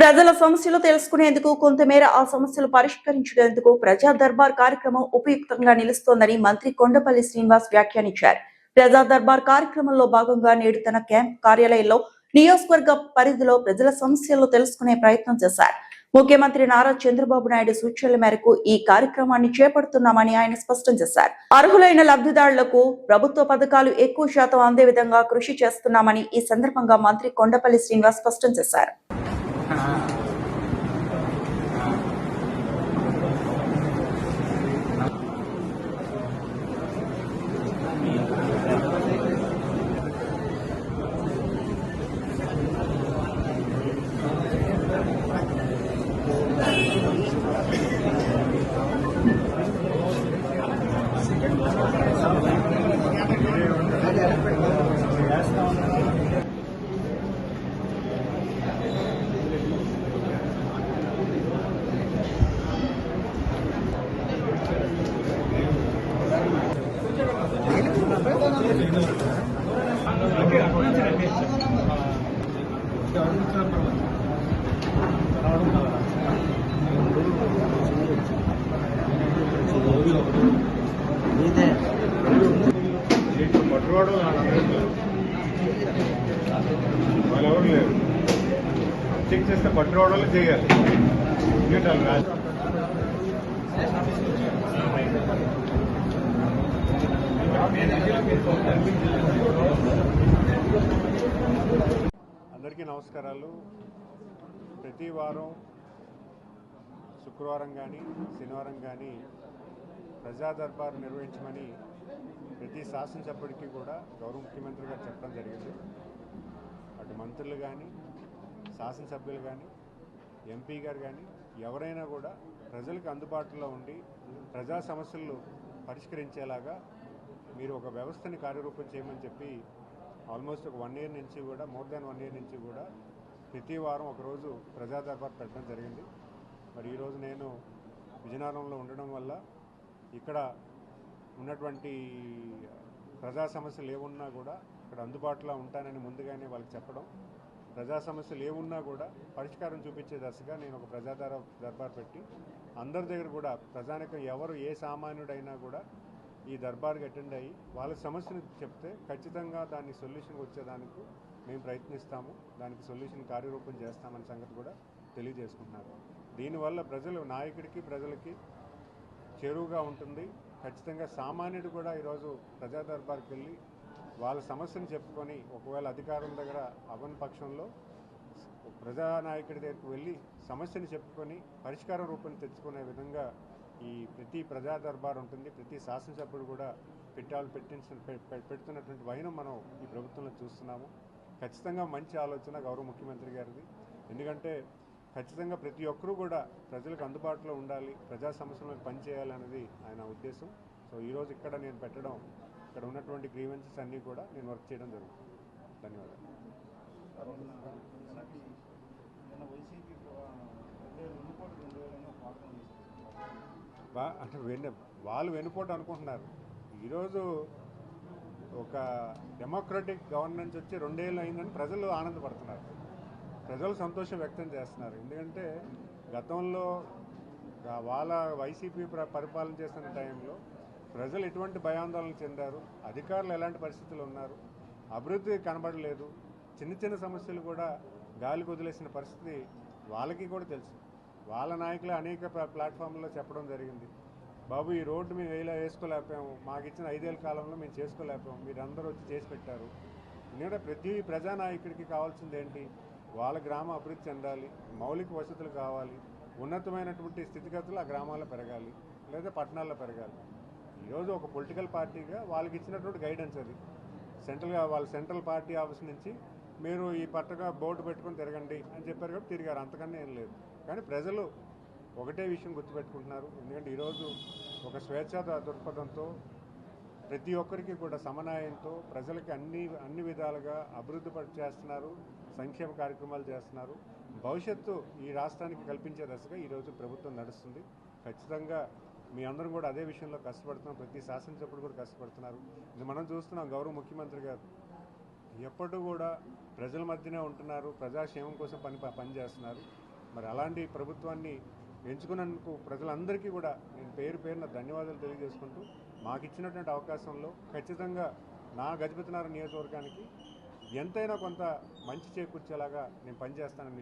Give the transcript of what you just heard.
ప్రజల సమస్యలు తెలుసుకునేందుకు కొంతమేర ఆ సమస్యలు పరిష్కరించేందుకు ప్రజా దర్బార్ కార్యక్రమం ఉపయుక్తంగా నిలుస్తోందని మంత్రి కొండపల్లి శ్రీనివాస్ వ్యాఖ్యానించారు. ప్రజా దర్బార్ కార్యక్రమంలో భాగంగా నేడు తన క్యాంప్ కార్యాలయంలో నియోజకవర్గ పరిధిలో ప్రజల సమస్యలు తెలుసుకునే ప్రయత్నం చేశారు. ముఖ్యమంత్రి నారా చంద్రబాబు నాయుడు సూచనల మేరకు ఈ కార్యక్రమాన్ని చేపడుతున్నామని ఆయన స్పష్టం చేశారు. అర్హులైన లబ్ధిదారులకు ప్రభుత్వ పథకాలు ఎక్కువ శాతం అందే విధంగా కృషి చేస్తున్నామని ఈ సందర్భంగా మంత్రి కొండపల్లి శ్రీనివాస్ స్పష్టం చేశారు. వాళ్ళెవరు లేరు. చెక్ చేస్తే పట్టు రావడాలు చేయాలి. అందరికీ నమస్కారాలు. ప్రతి వారం శుక్రవారం కానీ శనివారం కానీ ప్రజా దర్బార్ నిర్వహించమని ప్రతి శాసనసభ్యుడికి కూడా గౌరవ ముఖ్యమంత్రి గారు చెప్పడం జరిగింది. అటు మంత్రులు కానీ శాసనసభ్యులు కానీ ఎంపీ గారు కానీ ఎవరైనా కూడా ప్రజలకు అందుబాటులో ఉండి ప్రజా సమస్యలు పరిష్కరించేలాగా మీరు ఒక వ్యవస్థని కార్యరూపం చేయమని చెప్పి ఆల్మోస్ట్ ఒక 1 year నుంచి కూడా మోర్ దాన్ 1 year నుంచి కూడా ప్రతి వారం ఒకరోజు ప్రజా దర్బార్ పెట్టడం జరిగింది. మరి ఈరోజు నేను విజయనగరంలో ఉండడం వల్ల ఇక్కడ ఉన్నటువంటి ప్రజా సమస్యలు ఏమున్నా కూడా ఇక్కడ అందుబాటులో ఉంటానని ముందుగానే వాళ్ళకి చెప్పడం, ప్రజా సమస్యలు ఏమున్నా కూడా పరిష్కారం చూపించే దశగా నేను ఒక ప్రజా దర్బార్ పెట్టి అందరి దగ్గర కూడా ప్రజానికం ఎవరు ఏ సామాన్యుడైనా కూడా ఈ దర్బార్కి అటెండ్ అయ్యి వాళ్ళ సమస్యను చెప్తే ఖచ్చితంగా దాన్ని సొల్యూషన్ వచ్చేదానికి మేము ప్రయత్నిస్తాము, దానికి సొల్యూషన్ కార్యరూపం చేస్తామనే సంగతి కూడా తెలియజేసుకుంటున్నాను. దీనివల్ల ప్రజలు నాయకుడికి ప్రజలకి చేరువుగా ఉంటుంది. ఖచ్చితంగా సామాన్యుడు కూడా ఈరోజు ప్రజా దర్బార్కి వెళ్ళి వాళ్ళ సమస్యను చెప్పుకొని ఒకవేళ అధికారుల దగ్గర అవ్వని పక్షంలో ప్రజానాయకుడి దగ్గరికి వెళ్ళి సమస్యను చెప్పుకొని పరిష్కార రూపం తెచ్చుకునే విధంగా ఈ ప్రతి ప్రజా దర్బార్ ఉంటుంది. ప్రతి శాసనసభ్యుడు కూడా పెడుతున్నటువంటి వైనం మనం ఈ ప్రభుత్వంలో చూస్తున్నాము. ఖచ్చితంగా మంచి ఆలోచన గౌరవ ముఖ్యమంత్రి గారిది. ఎందుకంటే ఖచ్చితంగా ప్రతి ఒక్కరూ కూడా ప్రజలకు అందుబాటులో ఉండాలి, ప్రజా సమస్యలకు పనిచేయాలనేది ఆయన ఉద్దేశం. సో ఈరోజు ఇక్కడ నేను పెట్టడం, ఇక్కడ ఉన్నటువంటి గ్రీవెన్సెస్ అన్నీ కూడా నేను వర్క్ చేయడం జరుగుతుంది. ధన్యవాదాలు. అంటే వాళ్ళు వెనుపోటు అనుకుంటున్నారు. ఈరోజు ఒక డెమోక్రటిక్ గవర్నెన్స్ వచ్చి 2 ఏళ్ళు అయిందని ప్రజలు ఆనందపడుతున్నారు, ప్రజలు సంతోషం వ్యక్తం చేస్తున్నారు. ఎందుకంటే గతంలో వాళ్ళ వైసీపీ పరిపాలన చేస్తున్న టైంలో ప్రజలు ఎటువంటి భయాందోళన చెందారు, అధికారులు ఎలాంటి పరిస్థితులు ఉన్నారు, అభివృద్ధి కనబడలేదు, చిన్న చిన్న సమస్యలు కూడా గాలికి వదిలేసిన పరిస్థితి వాళ్ళకి కూడా తెలుసు. వాళ్ళ నాయకులు అనేక ప్లాట్ఫామ్లో చెప్పడం జరిగింది, బాబు ఈ రోడ్డు మేము వేసుకోలేకపోయాము, మాకు ఇచ్చిన 5 ఏళ్ళ కాలంలో మేము చేసుకోలేకపోయాము, మీరు అందరూ వచ్చి చేసి పెట్టారు. ఎందుకంటే ప్రతి ప్రజానాయకుడికి కావాల్సింది ఏంటి, వాళ్ళ గ్రామం అభివృద్ధి చెందాలి, మౌలిక వసతులు కావాలి, ఉన్నతమైనటువంటి స్థితిగతులు ఆ గ్రామాల్లో పెరగాలి లేదా పట్టణాల్లో పెరగాలి. ఈరోజు ఒక పొలిటికల్ పార్టీగా వాళ్ళకి ఇచ్చినటువంటి గైడెన్స్ అది. వాళ్ళ సెంట్రల్ పార్టీ ఆఫీస్ నుంచి మీరు ఈ పట్టగా బోర్డు పెట్టుకొని తిరగండి అని చెప్పారు కాబట్టి తిరిగారు, అంతకన్నా ఏం లేదు. కానీ ప్రజలు ఒకటే విషయం గుర్తుపెట్టుకుంటున్నారు. ఎందుకంటే ఈరోజు ఒక స్వేచ్ఛా దృక్పథంతో ప్రతి ఒక్కరికి కూడా సమన్వయంతో ప్రజలకి అన్ని విధాలుగా అభివృద్ధి చేస్తున్నారు, సంక్షేమ కార్యక్రమాలు చేస్తున్నారు. భవిష్యత్తు ఈ రాష్ట్రానికి కల్పించే దశగా ఈరోజు ప్రభుత్వం నడుస్తుంది. ఖచ్చితంగా మీ అందరం కూడా అదే విషయంలో కష్టపడుతున్నాం, ప్రతి శాసనసభ్యుడు కూడా కష్టపడుతున్నారు. ఇది మనం చూస్తున్నాం. గౌరవ ముఖ్యమంత్రి గారు ఎప్పటికూ కూడా ప్రజల మధ్యనే ఉంటున్నారు, ప్రజాక్షేమం కోసం పనిచేస్తున్నారు. మరి అలాంటి ప్రభుత్వాన్ని ఎంచుకున్నందుకు ప్రజలందరికీ కూడా నేను పేరు పేరున ధన్యవాదాలు తెలియజేసుకుంటూ మాకు ఇచ్చినటువంటి అవకాశంలో ఖచ్చితంగా నా గజపతినగరం నియోజకవర్గానికి ఎంతైనా కొంత మంచి చేకూర్చేలాగా నేను పనిచేస్తానని